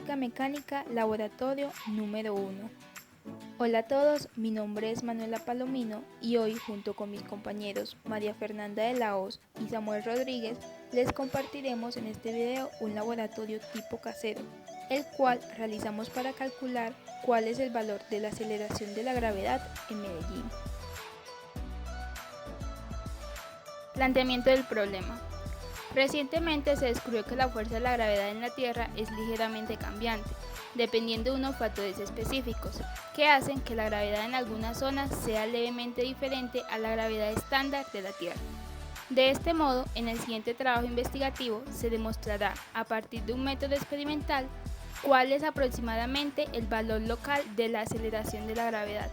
Física Mecánica, Laboratorio número 1. Hola a todos, mi nombre es Manuela Palomino y hoy junto con mis compañeros María Fernanda de la Hoz y Samuel Rodríguez les compartiremos en este video un laboratorio tipo casero, el cual realizamos para calcular cuál es el valor de la aceleración de la gravedad en Medellín. Planteamiento del problema. Recientemente se descubrió que la fuerza de la gravedad en la Tierra es ligeramente cambiante, dependiendo de unos factores específicos, que hacen que la gravedad en algunas zonas sea levemente diferente a la gravedad estándar de la Tierra. De este modo, en el siguiente trabajo investigativo se demostrará, a partir de un método experimental, cuál es aproximadamente el valor local de la aceleración de la gravedad,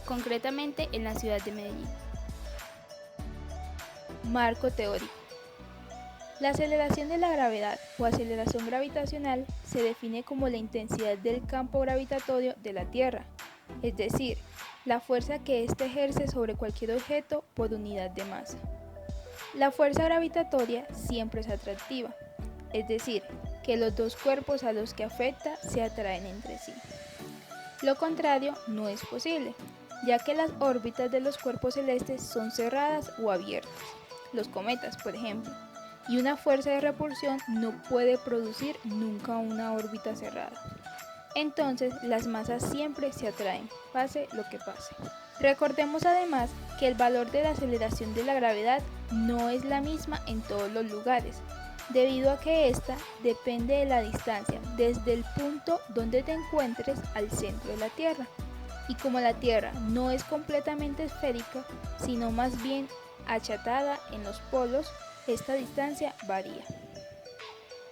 concretamente en la ciudad de Medellín. Marco teórico. La aceleración de la gravedad o aceleración gravitacional se define como la intensidad del campo gravitatorio de la Tierra, es decir, la fuerza que éste ejerce sobre cualquier objeto por unidad de masa. La fuerza gravitatoria siempre es atractiva, es decir, que los dos cuerpos a los que afecta se atraen entre sí. Lo contrario no es posible, ya que las órbitas de los cuerpos celestes son cerradas o abiertas, los cometas por ejemplo, y una fuerza de repulsión no puede producir nunca una órbita cerrada. Entonces las masas siempre se atraen, pase lo que pase. Recordemos además que el valor de la aceleración de la gravedad no es la misma en todos los lugares, debido a que ésta depende de la distancia desde el punto donde te encuentres al centro de la Tierra. Y como la Tierra no es completamente esférica, sino más bien achatada en los polos, esta distancia varía.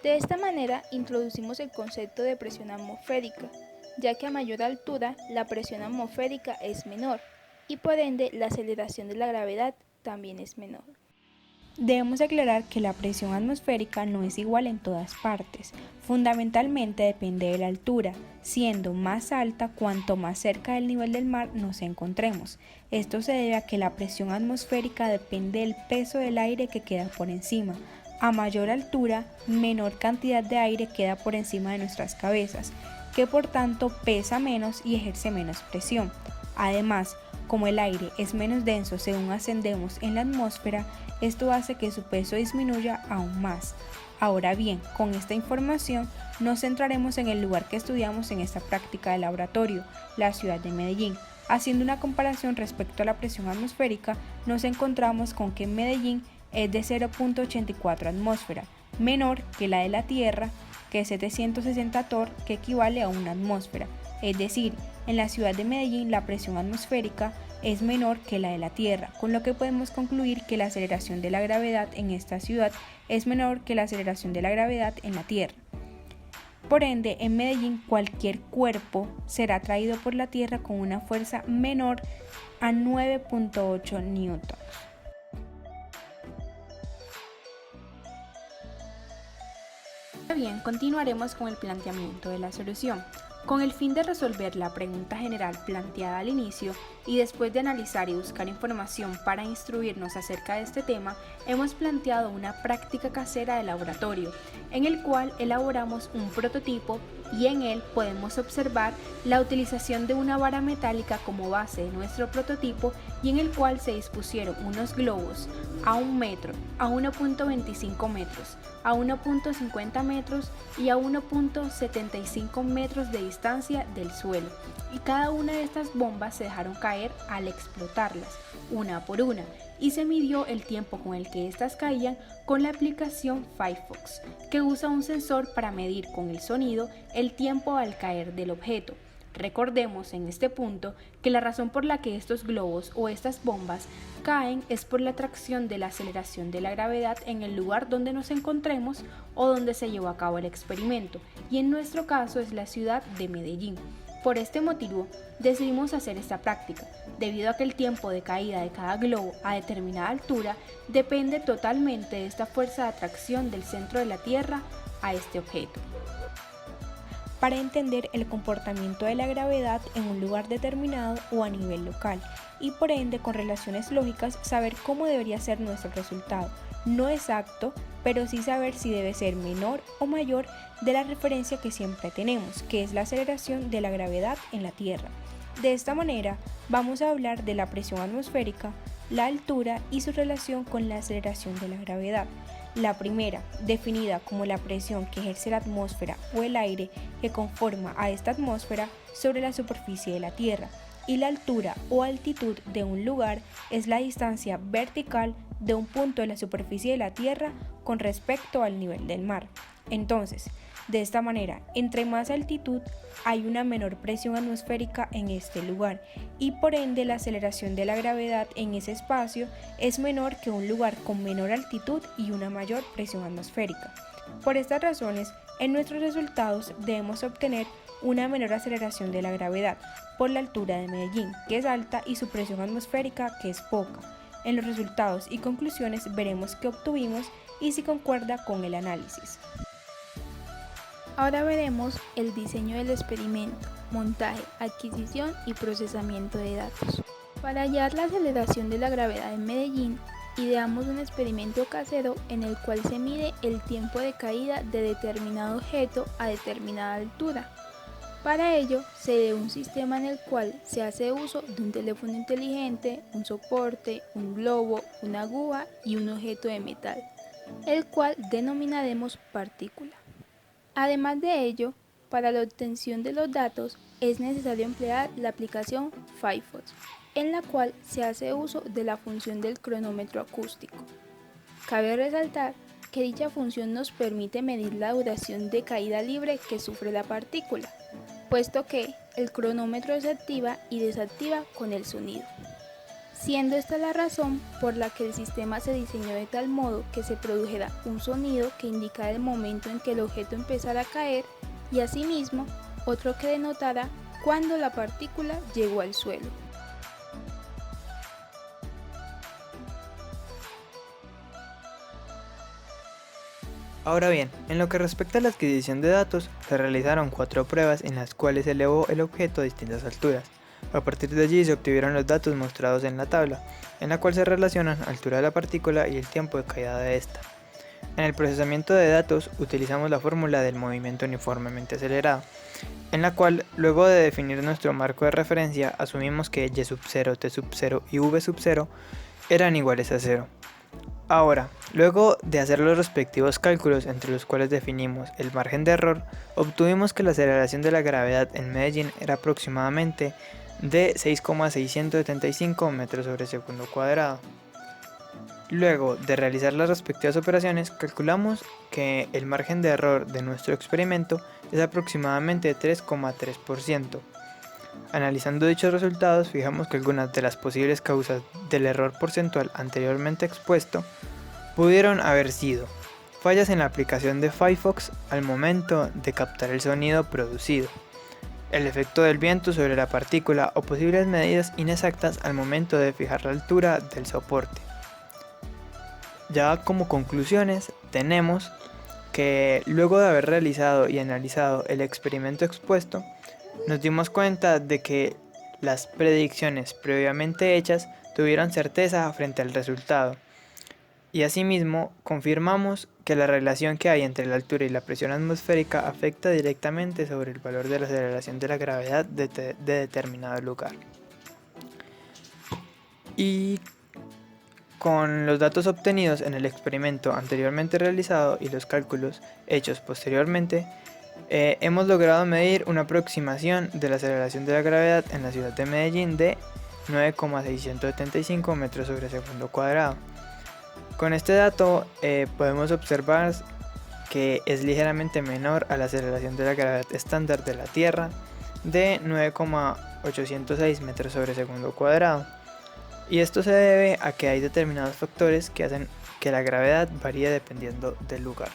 De esta manera introducimos el concepto de presión atmosférica, ya que a mayor altura la presión atmosférica es menor y por ende la aceleración de la gravedad también es menor. Debemos aclarar que la presión atmosférica no es igual en todas partes, fundamentalmente depende de la altura, siendo más alta cuanto más cerca del nivel del mar nos encontremos. Esto se debe a que la presión atmosférica depende del peso del aire que queda por encima. A mayor altura, menor cantidad de aire queda por encima de nuestras cabezas, que por tanto pesa menos y ejerce menos presión. Además, como el aire es menos denso según ascendemos en la atmósfera, esto hace que su peso disminuya aún más. Ahora bien, con esta información nos centraremos en el lugar que estudiamos en esta práctica de laboratorio, la ciudad de Medellín. Haciendo una comparación respecto a la presión atmosférica, nos encontramos con que en Medellín es de 0.84 atmósfera, menor que la de la Tierra, que es 760 torr, que equivale a una atmósfera. Es decir, en la ciudad de Medellín la presión atmosférica es menor que la de la Tierra, con lo que podemos concluir que la aceleración de la gravedad en esta ciudad es menor que la aceleración de la gravedad en la Tierra. Por ende, en Medellín cualquier cuerpo será atraído por la Tierra con una fuerza menor a 9.8 newtons. Bien, continuaremos con el planteamiento de la solución. Con el fin de resolver la pregunta general planteada al inicio y después de analizar y buscar información para instruirnos acerca de este tema, hemos planteado una práctica casera de laboratorio, en el cual elaboramos un prototipo y en él podemos observar la utilización de una vara metálica como base de nuestro prototipo y en el cual se dispusieron unos globos a 1 metro, a 1.25 metros, a 1.50 metros y a 1.75 metros de distancia del suelo, y cada una de estas bombas se dejaron caer al explotarlas, una por una, y se midió el tiempo con el que estas caían con la aplicación Firefox, que usa un sensor para medir con el sonido el tiempo al caer del objeto. Recordemos en este punto que la razón por la que estos globos o estas bombas caen es por la atracción de la aceleración de la gravedad en el lugar donde nos encontremos o donde se llevó a cabo el experimento, y en nuestro caso es la ciudad de Medellín. Por este motivo, decidimos hacer esta práctica, debido a que el tiempo de caída de cada globo a determinada altura depende totalmente de esta fuerza de atracción del centro de la Tierra a este objeto. Para entender el comportamiento de la gravedad en un lugar determinado o a nivel local, y por ende con relaciones lógicas saber cómo debería ser nuestro resultado, no exacto, pero sí saber si debe ser menor o mayor de la referencia que siempre tenemos, que es la aceleración de la gravedad en la Tierra. De esta manera, vamos a hablar de la presión atmosférica, la altura y su relación con la aceleración de la gravedad. La primera, definida como la presión que ejerce la atmósfera o el aire que conforma a esta atmósfera sobre la superficie de la Tierra, y la altura o altitud de un lugar es la distancia vertical de un punto de la superficie de la Tierra con respecto al nivel del mar. Entonces, de esta manera, entre más altitud hay una menor presión atmosférica en este lugar y por ende la aceleración de la gravedad en ese espacio es menor que un lugar con menor altitud y una mayor presión atmosférica. Por estas razones, en nuestros resultados debemos obtener una menor aceleración de la gravedad por la altura de Medellín, que es alta, y su presión atmosférica, que es poca. En los resultados y conclusiones veremos qué obtuvimos y si concuerda con el análisis. Ahora veremos el diseño del experimento, montaje, adquisición y procesamiento de datos. Para hallar la aceleración de la gravedad en Medellín, ideamos un experimento casero en el cual se mide el tiempo de caída de determinado objeto a determinada altura. Para ello, se ideó un sistema en el cual se hace uso de un teléfono inteligente, un soporte, un globo, una aguja y un objeto de metal, el cual denominaremos partícula. Además de ello, para la obtención de los datos es necesario emplear la aplicación Firefox, en la cual se hace uso de la función del cronómetro acústico. Cabe resaltar que dicha función nos permite medir la duración de caída libre que sufre la partícula, puesto que el cronómetro se activa y desactiva con el sonido, siendo esta la razón por la que el sistema se diseñó de tal modo que se produjera un sonido que indicara el momento en que el objeto empezara a caer y asimismo otro que denotara cuando la partícula llegó al suelo. Ahora bien, en lo que respecta a la adquisición de datos, se realizaron 4 pruebas en las cuales se elevó el objeto a distintas alturas. A partir de allí se obtuvieron los datos mostrados en la tabla, en la cual se relacionan altura de la partícula y el tiempo de caída de esta. En el procesamiento de datos utilizamos la fórmula del movimiento uniformemente acelerado, en la cual, luego de definir nuestro marco de referencia, asumimos que y sub 0, t sub 0 y v sub 0 eran iguales a 0. Ahora, luego de hacer los respectivos cálculos, entre los cuales definimos el margen de error, obtuvimos que la aceleración de la gravedad en Medellín era aproximadamente de 6,675 metros sobre segundo cuadrado. Luego de realizar las respectivas operaciones, calculamos que el margen de error de nuestro experimento es aproximadamente 3,3%. Analizando dichos resultados, fijamos que algunas de las posibles causas del error porcentual anteriormente expuesto pudieron haber sido fallas en la aplicación de Firefox al momento de captar el sonido producido, el efecto del viento sobre la partícula o posibles medidas inexactas al momento de fijar la altura del soporte. Ya como conclusiones, tenemos que luego de haber realizado y analizado el experimento expuesto, nos dimos cuenta de que las predicciones previamente hechas tuvieron certeza frente al resultado, y asimismo confirmamos que la relación que hay entre la altura y la presión atmosférica afecta directamente sobre el valor de la aceleración de la gravedad de determinado lugar. Y con los datos obtenidos en el experimento anteriormente realizado y los cálculos hechos posteriormente, hemos logrado medir una aproximación de la aceleración de la gravedad en la ciudad de Medellín de 9,675 metros sobre segundo cuadrado. Con este dato podemos observar que es ligeramente menor a la aceleración de la gravedad estándar de la Tierra de 9,806 metros sobre segundo cuadrado. Y esto se debe a que hay determinados factores que hacen que la gravedad varíe dependiendo del lugar.